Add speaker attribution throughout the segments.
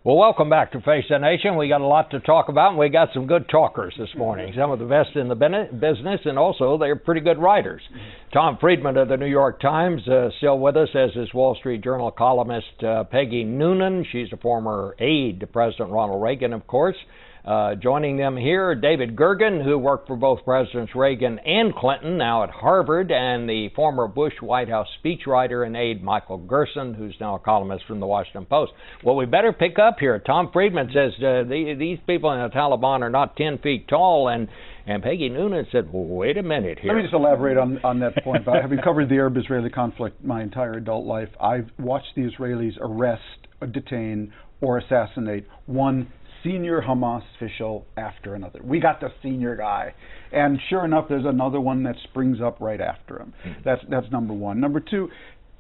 Speaker 1: Well, welcome back to Face the Nation. We got a lot to talk about, and we got some good talkers this morning. Some of the best in the business, and also they're pretty good writers. Tom Friedman of the New York Times still with us, as is Wall Street Journal columnist Peggy Noonan. She's a former aide to President Ronald Reagan, of course. Joining them here, David Gergen, who worked for both Presidents Reagan and Clinton, now at Harvard, and the former Bush White House speechwriter and aide Michael Gerson, who's now a columnist from the Washington Post. Well, we better pick up here. Tom Friedman says these people in the Taliban are not 10 feet tall, and Peggy Noonan said, well, wait a minute here.
Speaker 2: Let me just elaborate on that point. Having covered the Arab-Israeli conflict my entire adult life, I've watched the Israelis arrest, detain, or assassinate one senior Hamas official after another. We got the senior guy, and sure enough, there's another one that springs up right after him. That's number one. Number two,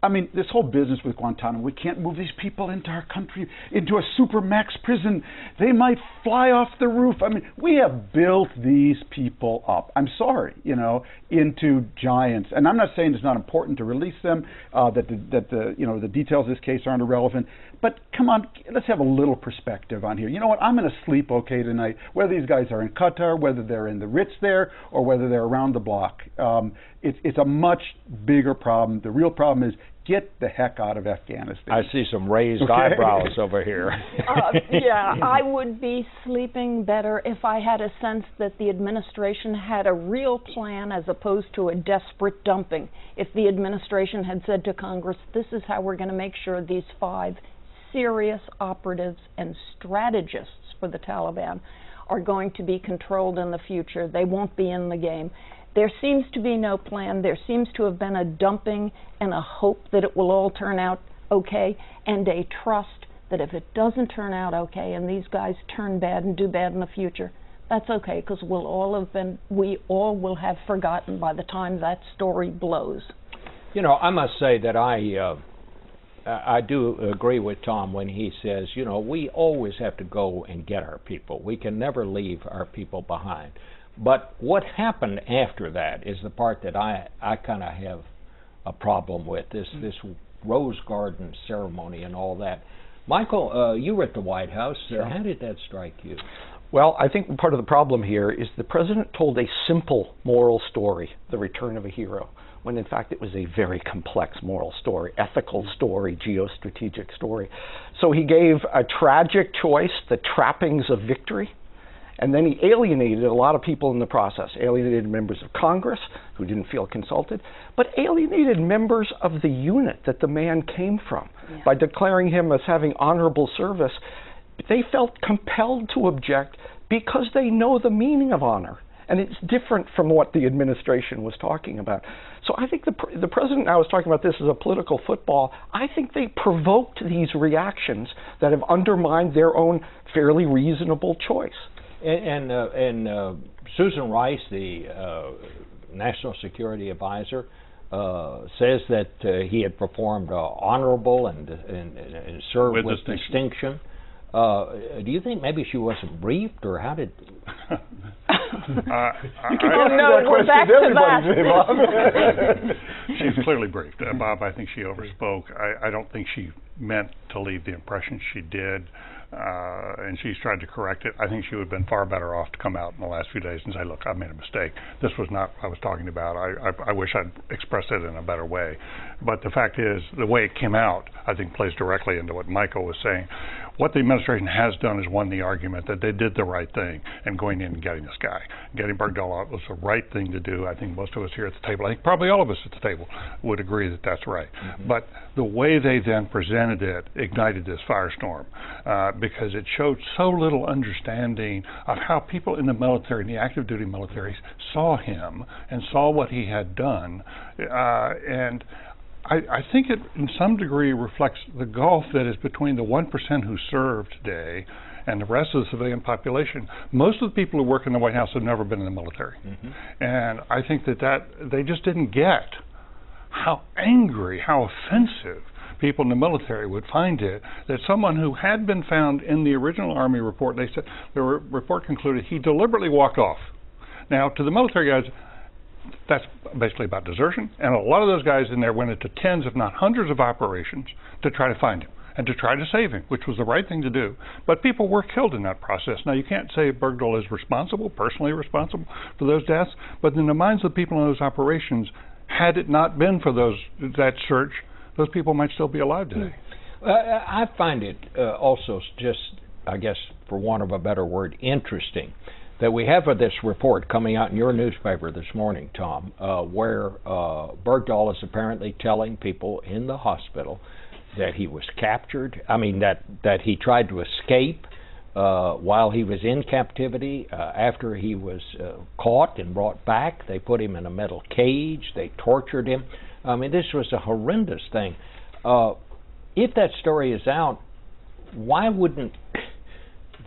Speaker 2: I mean, this whole business with Guantanamo, we can't move these people into our country, into a supermax prison. They might fly off the roof. I mean, we have built these people up, I'm sorry, into giants. And I'm not saying it's not important to release them, that the details of this case aren't irrelevant. But come on, let's have a little perspective on here. You know what? I'm going to sleep okay tonight, whether these guys are in Qatar, whether they're in the Ritz there, or whether they're around the block. It's a much bigger problem. The real problem is get the heck out of Afghanistan.
Speaker 1: I see some raised eyebrows over here.
Speaker 3: Yeah, I would be sleeping better if I had a sense that the administration had a real plan as opposed to a desperate dumping. If the administration had said to Congress, this is how we're going to make sure these 5 serious operatives and strategists for the Taliban are going to be controlled in the future. They won't be in the game. There seems to be no plan. There seems to have been a dumping and a hope that it will all turn out okay, and a trust that if it doesn't turn out okay and these guys turn bad and do bad in the future, that's okay, because we all will have forgotten by the time that story blows.
Speaker 1: I must say that I do agree with Tom when he says, we always have to go and get our people. We can never leave our people behind. But what happened after that is the part that I kind of have a problem with, this Rose Garden ceremony and all that. Michael, you were at the White House. How did that strike you?
Speaker 4: Well, I think part of the problem here is the president told a simple moral story, the return of a hero, when in fact it was a very complex moral story, ethical story, geostrategic story. So he gave a tragic choice, the trappings of victory, and then he alienated a lot of people in the process, alienated members of Congress who didn't feel consulted, but alienated members of the unit that the man came from. Yeah. By declaring him as having honorable service, they felt compelled to object because they know the meaning of honor. And it's different from what the administration was talking about. So I think the president now is talking about this as a political football. I think they provoked these reactions that have undermined their own fairly reasonable choice.
Speaker 1: And Susan Rice, the National Security Advisor, says that he had performed honorable and served with distinction. Do you think maybe she wasn't briefed, or how did...
Speaker 2: you can we're back to that.
Speaker 5: She's clearly briefed. Bob, I think she overspoke. I don't think she meant to leave the impression she did. And she's tried to correct it. I think she would have been far better off to come out in the last few days and say, look, I made a mistake. This was not what I was talking about. I wish I'd expressed it in a better way. But the fact is, the way it came out, I think, plays directly into what Michael was saying. What the administration has done is won the argument that they did the right thing in going in and getting this guy. Getting Bergdahl out was the right thing to do. I think most of us here at the table, I think probably all of us at the table, would agree that that's right. Mm-hmm. But the way they then presented it ignited this firestorm because it showed so little understanding of how people in the military, in the active duty military, saw him and saw what he had done. And I think it, in some degree, reflects the gulf that is between the 1% who serve today and the rest of the civilian population. Most of the people who work in the White House have never been in the military. Mm-hmm. And I think that they just didn't get how angry, how offensive people in the military would find it that someone who had been found in the original Army report, they said the report concluded he deliberately walked off. Now, to the military guys, that's basically about desertion, and a lot of those guys in there went into tens, if not hundreds, of operations to try to find him. and to try to save him, which was the right thing to do. But people were killed in that process. Now, you can't say Bergdahl is responsible, personally responsible for those deaths, but in the minds of the people in those operations, had it not been for that search, those people might still be alive today.
Speaker 1: I find it also just, I guess, for want of a better word, interesting that we have this report coming out in your newspaper this morning, Tom, where Bergdahl is apparently telling people in the hospital that he was captured. I mean, that he tried to escape while he was in captivity. After he was caught and brought back, they put him in a metal cage. They tortured him. I mean, this was a horrendous thing. If that story is out, why wouldn't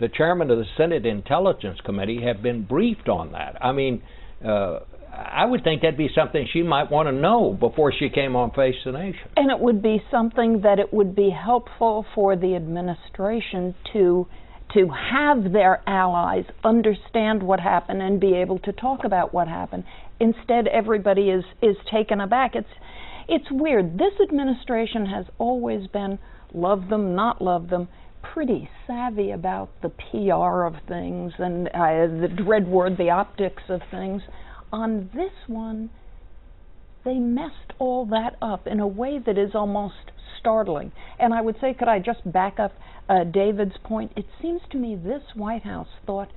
Speaker 1: the chairman of the Senate Intelligence Committee have been briefed on that? I mean, I would think that'd be something she might want to know before she came on Face the Nation.
Speaker 3: And it would be something that it would be helpful for the administration to have their allies understand what happened and be able to talk about what happened. Instead, everybody is taken aback. It's weird. This administration has always been, love them, not love them, pretty savvy about the PR of things and the dread word, the optics of things. On this one, they messed all that up in a way that is almost startling. And I would say, could I just back up David's point? It seems to me this White House thought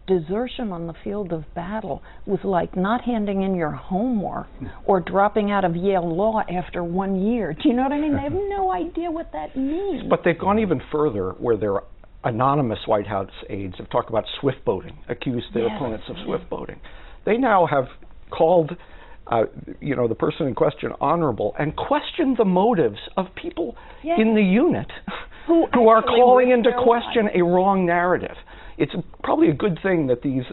Speaker 3: desertion on the field of battle was like not handing in your homework or dropping out of Yale Law after 1 year. Do you know what I mean? They have no idea what that means.
Speaker 4: But they've gone even further, where their anonymous White House aides have talked about swift boating, accused their opponents of swift boating. They now have called the person in question honorable and questioned the motives of people in the unit who are calling into question a wrong narrative. It's probably a good thing that these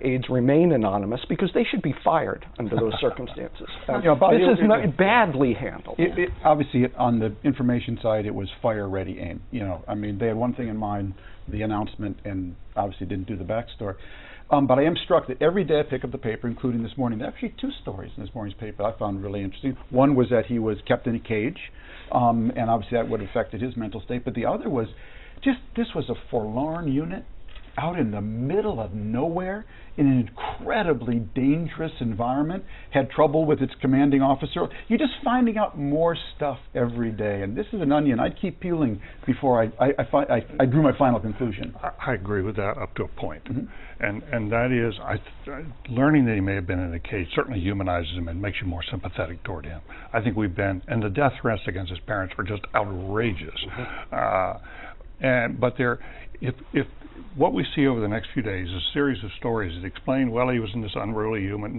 Speaker 4: aides remain anonymous, because they should be fired under those circumstances. This is badly handled.
Speaker 2: Obviously, on the information side, it was fire-ready aim. I mean, they had one thing in mind, the announcement, and obviously didn't do the backstory. But I am struck that every day I pick up the paper, including this morning, there are actually two stories in this morning's paper I found really interesting. One was that he was kept in a cage, and obviously that would have affected his mental state. But the other was just, this was a forlorn unit out in the middle of nowhere in an incredibly dangerous environment, had trouble with its commanding officer. You're just finding out more stuff every day, and this is an onion I'd keep peeling before I drew my final conclusion.
Speaker 5: I agree with that up to a point. And that is, learning that he may have been in a cage certainly humanizes him and makes you more sympathetic toward him. I think we've been, and the death threats against his parents were just outrageous. But if what we see over the next few days is a series of stories that explain, well, he was in this unruly unit,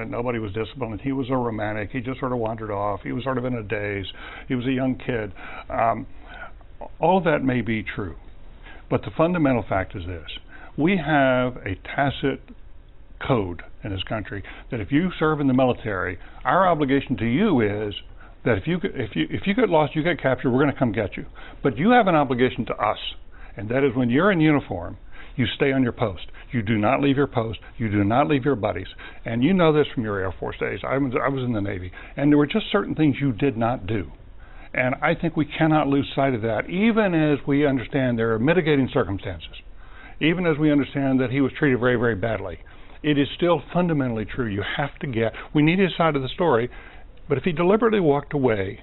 Speaker 5: nobody was disciplined, he was a romantic, he just sort of wandered off, he was sort of in a daze, he was a young kid. All of that may be true, but the fundamental fact is this: we have a tacit code in this country that if you serve in the military, our obligation to you is that if you get lost, you get captured, we're going to come get you. But you have an obligation to us, and that is when you're in uniform, you stay on your post. You do not leave your post. You do not leave your buddies. And you know this from your Air Force days. I was in the Navy, and there were just certain things you did not do. And I think we cannot lose sight of that, even as we understand there are mitigating circumstances, even as we understand that he was treated very, very badly. It is still fundamentally true. You have to we need his side of the story, but if he deliberately walked away,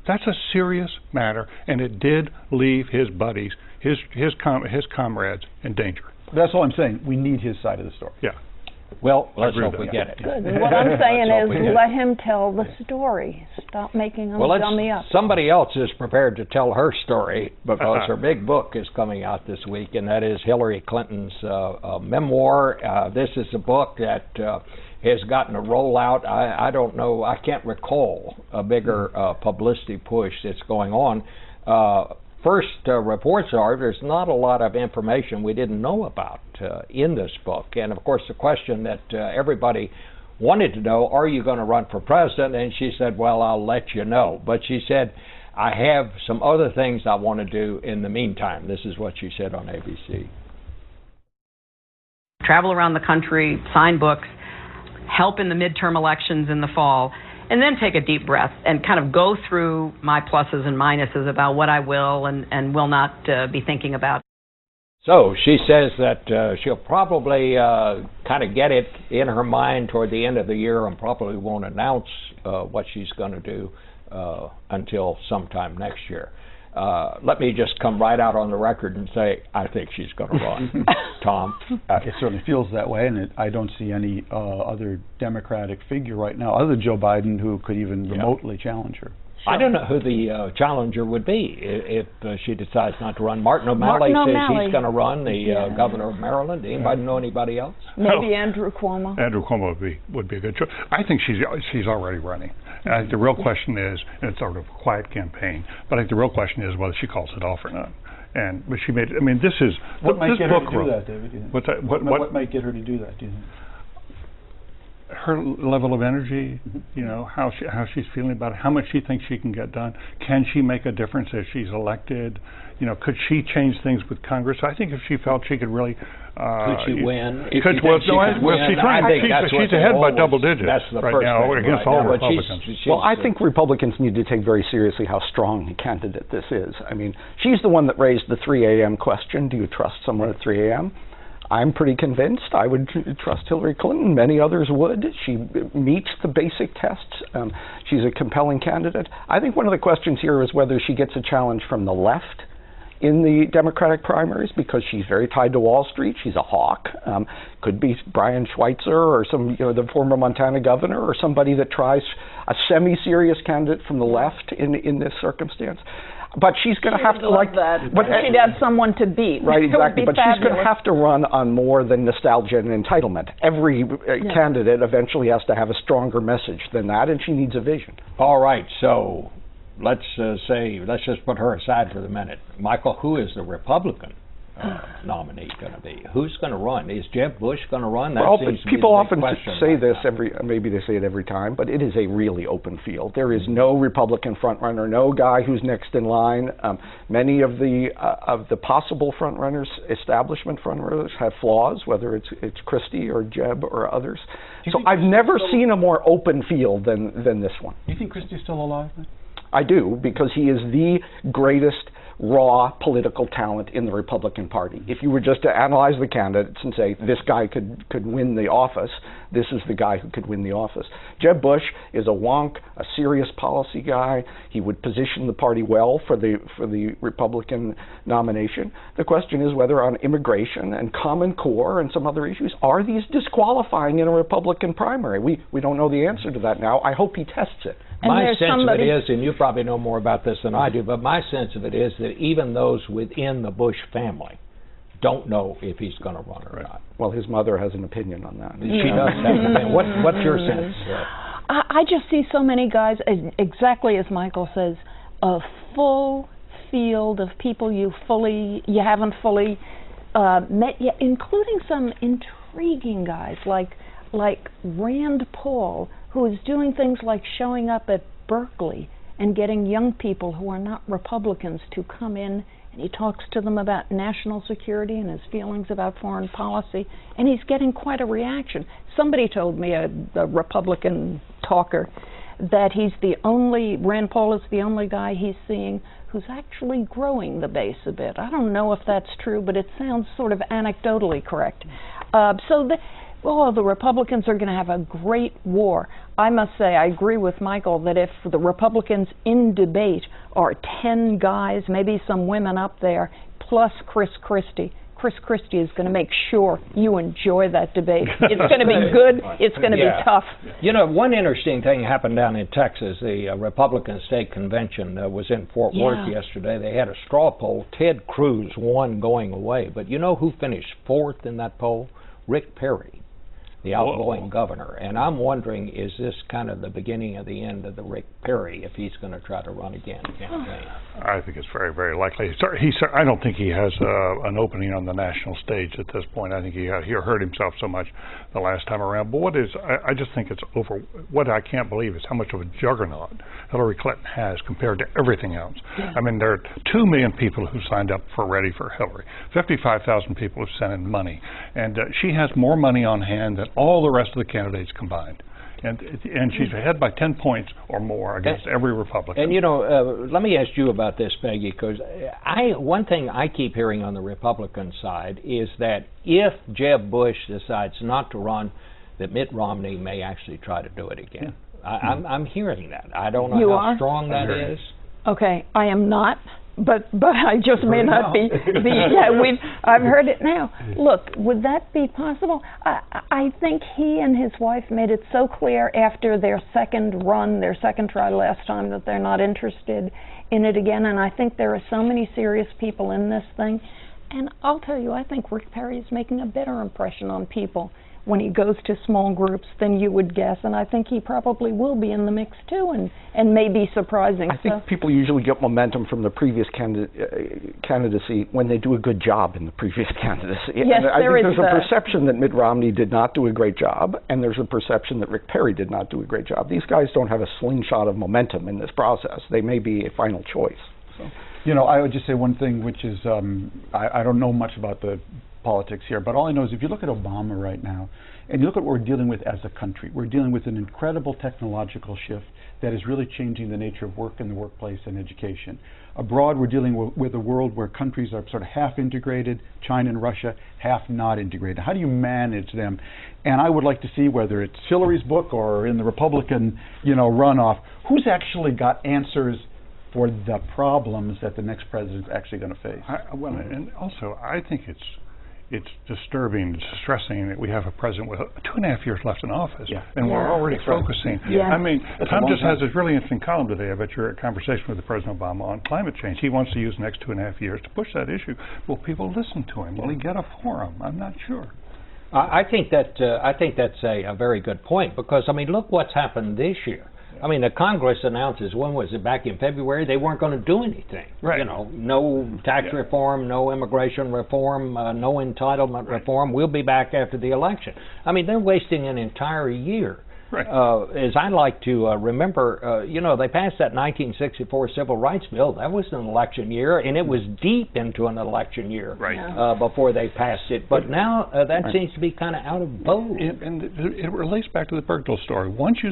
Speaker 5: that's a serious matter, and it did leave his buddies, his comrades, in danger.
Speaker 2: That's all I'm saying. We need his side of the story.
Speaker 5: Yeah.
Speaker 1: Well, let's hope we get it.
Speaker 3: Good. What I'm saying is, let him tell the story. Stop making him dummy up.
Speaker 1: Somebody else is prepared to tell her story, because her big book is coming out this week, and that is Hillary Clinton's memoir. This is a book that has gotten a rollout. I don't know, I can't recall a bigger publicity push that's going on. First reports are there's not a lot of information we didn't know about in this book. And of course the question that everybody wanted to know, are you going to run for president? And she said, well, I'll let you know. But she said, I have some other things I want to do in the meantime. This is what she said on ABC.
Speaker 6: Travel around the country, sign books, help in the midterm elections in the fall. and then take a deep breath and kind of go through my pluses and minuses about what I will and will not be thinking about.
Speaker 1: So she says that she'll probably kind of get it in her mind toward the end of the year and probably won't announce what she's going to do until sometime next year. Let me just come right out on the record and say I think she's going to run. Tom?
Speaker 2: It certainly feels that way, and I don't see any other Democratic figure right now, other than Joe Biden, who could even remotely challenge her.
Speaker 1: I don't know who the challenger would be if she decides not to run. Martin O'Malley says he's going to run, the governor of Maryland. Anybody know anybody else?
Speaker 3: Maybe Andrew Cuomo.
Speaker 5: Andrew Cuomo would be a good choice. I think she's already running. And I think the real question is, and it's sort of a quiet campaign, but I think the real question is whether she calls it off or not. But she made. I mean, this is
Speaker 2: what might get her to do
Speaker 5: that,
Speaker 2: David?
Speaker 5: What's that?
Speaker 2: What might get her to do that? Do you think?
Speaker 5: Her level of energy, you know, how she's feeling about it, how much she thinks she can get done. Can she make a difference if she's elected? You know, could she change things with Congress? I think if she felt she could really,
Speaker 1: could she win?
Speaker 5: She's ahead by double digits right now against all Republicans.
Speaker 4: Well, I think Republicans need to take very seriously how strong a candidate this is. I mean, she's the one that raised the 3 a.m. question. Do you trust someone at 3 a.m.? I'm pretty convinced. I would trust Hillary Clinton. Many others would. She meets the basic tests. She's a compelling candidate. I think one of the questions here is whether she gets a challenge from the left in the Democratic primaries, because she's very tied to Wall Street. She's a hawk. Could be Brian Schweitzer or the former Montana governor, or somebody that tries a semi-serious candidate from the left in this circumstance. But she's going to have to
Speaker 3: But she'd have someone to beat.
Speaker 4: Right, exactly. But she's going to have to run on more than nostalgia and entitlement. Every candidate eventually has to have a stronger message than that, and she needs a vision.
Speaker 1: All right, so let's just put her aside for the minute. Michael, who is the Republican nominee going to be? Who's going to run? Is Jeb Bush going to run? That seems to be
Speaker 4: people
Speaker 1: the big
Speaker 4: often
Speaker 1: question
Speaker 4: say
Speaker 1: right
Speaker 4: this
Speaker 1: now.
Speaker 4: maybe they say it every time, but it is a really open field. There is no Republican frontrunner, no guy who's next in line. Many of the possible frontrunners, establishment frontrunners, have flaws, whether it's Christie or Jeb or others. So I've never seen a more open field than this one.
Speaker 2: Do you think Christie's still alive?
Speaker 4: I do, because he is the greatest raw political talent in the Republican Party. If you were just to analyze the candidates and say, this guy could win the office, this is the guy who could win the office. Jeb Bush is a wonk, a serious policy guy. He would position the party well for the Republican nomination. The question is whether on immigration and Common Core and some other issues, are these disqualifying in a Republican primary? We don't know the answer to that now. I hope he tests it.
Speaker 1: My sense of it is, and you probably know more about this than I do, but my sense of it is that even those within the Bush family don't know if he's going to run or not.
Speaker 4: Well, his mother has an opinion on that.
Speaker 1: She does have an opinion. What's your sense?
Speaker 3: I just see so many guys, exactly as Michael says, a full field of people you haven't fully met yet, including some intriguing guys like Rand Paul, who is doing things like showing up at Berkeley and getting young people who are not Republicans to come in, and he talks to them about national security and his feelings about foreign policy, and he's getting quite a reaction. Somebody told me, a Republican talker, that Rand Paul is the only guy he's seeing who's actually growing the base a bit. I don't know if that's true, but it sounds sort of anecdotally correct. The Republicans are going to have a great war. I must say, I agree with Michael that if the Republicans in debate are 10 guys, maybe some women up there, plus Chris Christie is going to make sure you enjoy that debate. It's going to be good. It's going to be tough.
Speaker 1: You know, one interesting thing happened down in Texas. The Republican State Convention was in Fort Worth yesterday. They had a straw poll. Ted Cruz won going away. But you know who finished fourth in that poll? Rick Perry, the outgoing governor. And I'm wondering, is this kind of the beginning of the end of the Rick Perry if he's going to try to run again campaign?
Speaker 5: I think it's very, very likely. I don't think he has an opening on the national stage at this point. I think he hurt himself so much the last time around. But I just think it's over. What I can't believe is how much of a juggernaut Hillary Clinton has compared to everything else. Yeah. I mean, there are 2 million people who signed up for Ready for Hillary. 55,000 people have sent in money. And she has more money on hand than all the rest of the candidates combined. And she's ahead by 10 points or more against every Republican.
Speaker 1: And, you know, let me ask you about this, Peggy, because one thing I keep hearing on the Republican side is that if Jeb Bush decides not to run, that Mitt Romney may actually try to do it again. I'm hearing that. I don't know how strong that is.
Speaker 3: Okay, I am not. But I just may not be I've heard it now. Look, would that be possible? I think he and his wife made it so clear after their second try last time, that they're not interested in it again. And I think there are so many serious people in this thing. And I'll tell you, I think Rick Perry is making a better impression on people when he goes to small groups than you would guess, and I think he probably will be in the mix too, and may be surprising.
Speaker 4: I think people usually get momentum from the previous candidacy when they do a good job in the previous candidacy.
Speaker 3: Yes,
Speaker 4: and I think there's a perception that Mitt Romney did not do a great job, and there's a perception that Rick Perry did not do a great job. These guys don't have a slingshot of momentum in this process. They may be a final choice. So.
Speaker 2: You know, I would just say one thing, which is I don't know much about the politics here, but all I know is if you look at Obama right now, and you look at what we're dealing with as a country, we're dealing with an incredible technological shift that is really changing the nature of work in the workplace and education. Abroad, we're dealing with a world where countries are sort of half integrated, China and Russia, half not integrated. How do you manage them? And I would like to see, whether it's Hillary's book or in the Republican, runoff, who's actually got answers for the problems that the next president's actually going to face.
Speaker 5: And also, I think it's disturbing, distressing that we have a president with 2.5 years left in office, and we're already focusing. I mean, Tom just has this really interesting column today about your conversation with President Obama on climate change. He wants to use the next 2.5 years to push that issue. Will people listen to him? Will he get a forum? I'm not sure.
Speaker 1: I think that's a very good point, because I mean, look what's happened this year. I mean, the Congress announces, when was it, back in February, they weren't going to do anything.
Speaker 5: Right.
Speaker 1: You know, no tax reform, no immigration reform, no entitlement reform. We'll be back after the election. I mean, they're wasting an entire year.
Speaker 5: Right.
Speaker 1: As I like to remember, they passed that 1964 Civil Rights Bill. That was an election year, and it was deep into an election year before they passed it. But now that seems to be kind of out of vogue.
Speaker 5: And it relates back to the Bergdahl story. Once you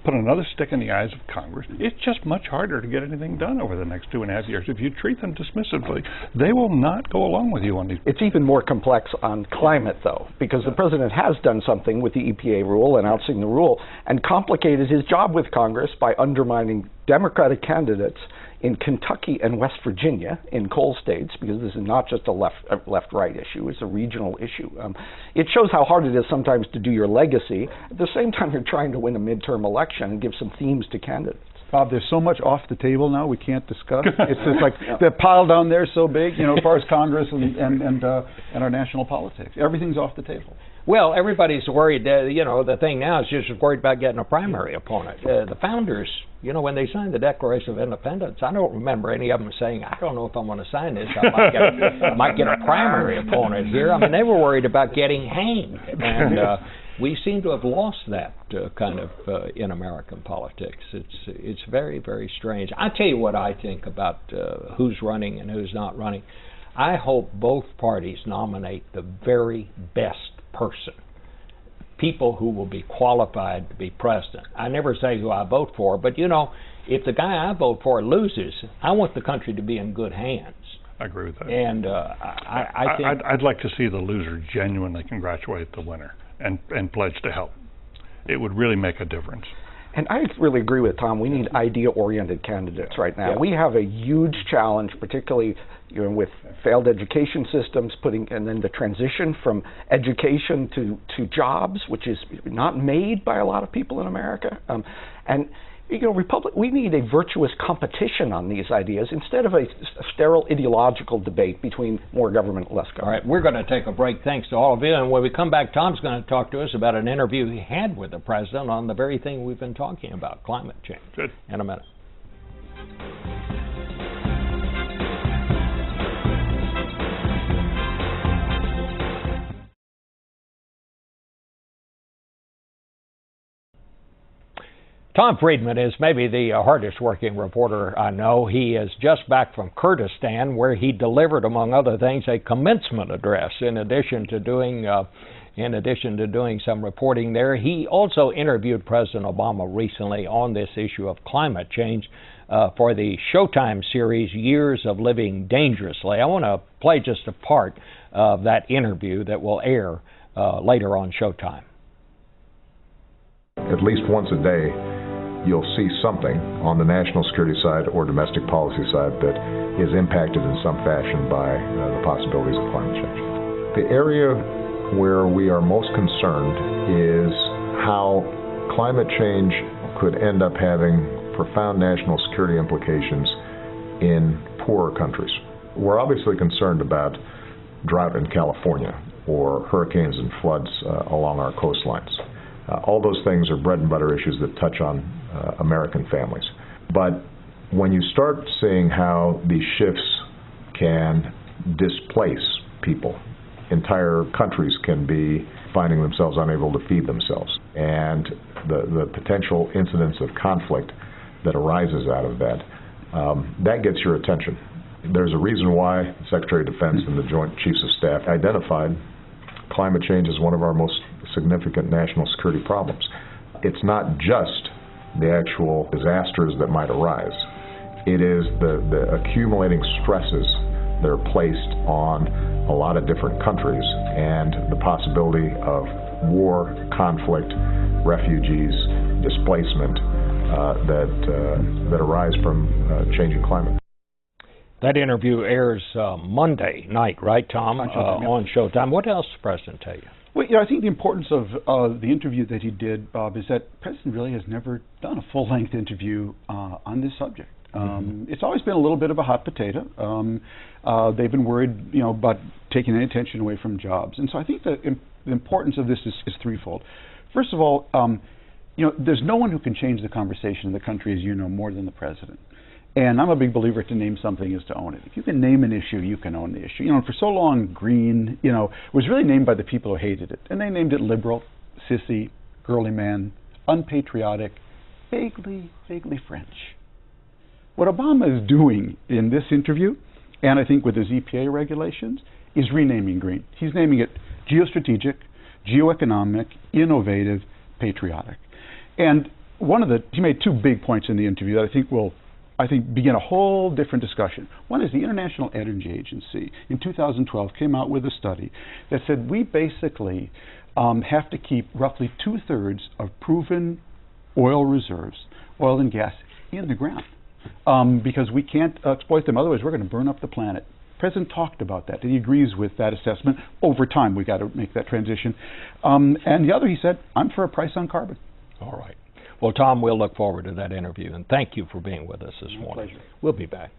Speaker 5: put another stick in the eyes of Congress, it's just much harder to get anything done over the next 2.5 years. If you treat them dismissively, they will not go along with you on these.
Speaker 4: It's even more complex on climate, though, because the president has done something with the EPA rule, announcing the rule, and complicated his job with Congress by undermining Democratic candidates in Kentucky and West Virginia, in coal states, because this is not just a left-right issue, it's a regional issue. It shows how hard it is sometimes to do your legacy. At the same time, you're trying to win a midterm election and give some themes to candidates.
Speaker 2: Bob, there's so much off the table now we can't discuss. It's just like the pile down there is so big, as far as Congress and our national politics. Everything's off the table.
Speaker 1: Well, everybody's worried. The thing now is just worried about getting a primary opponent. The founders, when they signed the Declaration of Independence, I don't remember any of them saying, "I don't know if I'm going to sign this. I might get a primary opponent here." I mean, they were worried about getting hanged, and we seem to have lost that kind of in American politics. It's very, very strange. I'll tell you what I think about who's running and who's not running. I hope both parties nominate the very best person, people who will be qualified to be president. I never say who I vote for, but if the guy I vote for loses, I want the country to be in good hands.
Speaker 5: I agree with that.
Speaker 1: And I think
Speaker 5: I'd like to see the loser genuinely congratulate the winner and pledge to help. It would really make a difference.
Speaker 4: And I really agree with Tom. We need idea-oriented candidates right now. We have a huge challenge, particularly with failed education systems, and then the transition from education to jobs, which is not made by a lot of people in America. We need a virtuous competition on these ideas instead of a sterile ideological debate between more government and less government.
Speaker 1: All right, we're going to take a break. Thanks to all of you. And when we come back, Tom's going to talk to us about an interview he had with the president on the very thing we've been talking about, climate change.
Speaker 5: Good.
Speaker 1: In a minute. Tom Friedman is maybe the hardest working reporter I know. He is just back from Kurdistan, where he delivered, among other things, a commencement address, in addition to doing in addition to doing some reporting there. He also interviewed President Obama recently on this issue of climate change for the Showtime series, Years of Living Dangerously. I want to play just a part of that interview that will air later on Showtime.
Speaker 7: At least once a day, you'll see something on the national security side or domestic policy side that is impacted in some fashion by the possibilities of climate change. The area where we are most concerned is how climate change could end up having profound national security implications in poorer countries. We're obviously concerned about drought in California or hurricanes and floods along our coastlines. All those things are bread and butter issues that touch on American families. But when you start seeing how these shifts can displace people, entire countries can be finding themselves unable to feed themselves, and the potential incidents of conflict that arises out of that, that gets your attention. There's a reason why the Secretary of Defense and the Joint Chiefs of Staff identified climate change as one of our most significant national security problems. It's not just the actual disasters that might arise. It is the accumulating stresses that are placed on a lot of different countries, and the possibility of war, conflict, refugees, displacement that arise from changing climate.
Speaker 1: That interview airs Monday night, right, Tom? On Showtime. What else did the President tell you?
Speaker 2: Well, I think the importance of the interview that he did, Bob, is that the President really has never done a full-length interview on this subject. It's always been a little bit of a hot potato. They've been worried, about taking any attention away from jobs. And so I think the importance of this is threefold. First of all, there's no one who can change the conversation in the country, as you know, more than the President. And I'm a big believer to name something is to own it. If you can name an issue, you can own the issue. For so long, green, was really named by the people who hated it. And they named it liberal, sissy, girly man, unpatriotic, vaguely French. What Obama is doing in this interview, and I think with his EPA regulations, is renaming green. He's naming it geostrategic, geoeconomic, innovative, patriotic. And he made two big points in the interview that I think will begin a whole different discussion. One is the International Energy Agency in 2012 came out with a study that said we basically have to keep roughly 2/3 of proven oil reserves, oil and gas, in the ground because we can't exploit them. Otherwise, we're going to burn up the planet. The President talked about that. He agrees with that assessment. Over time, we've got to make that transition. And the other, he said, I'm for a price on carbon.
Speaker 1: All right. Well, Tom, we'll look forward to that interview, and thank you for being with us this morning.
Speaker 2: Pleasure.
Speaker 1: We'll be back.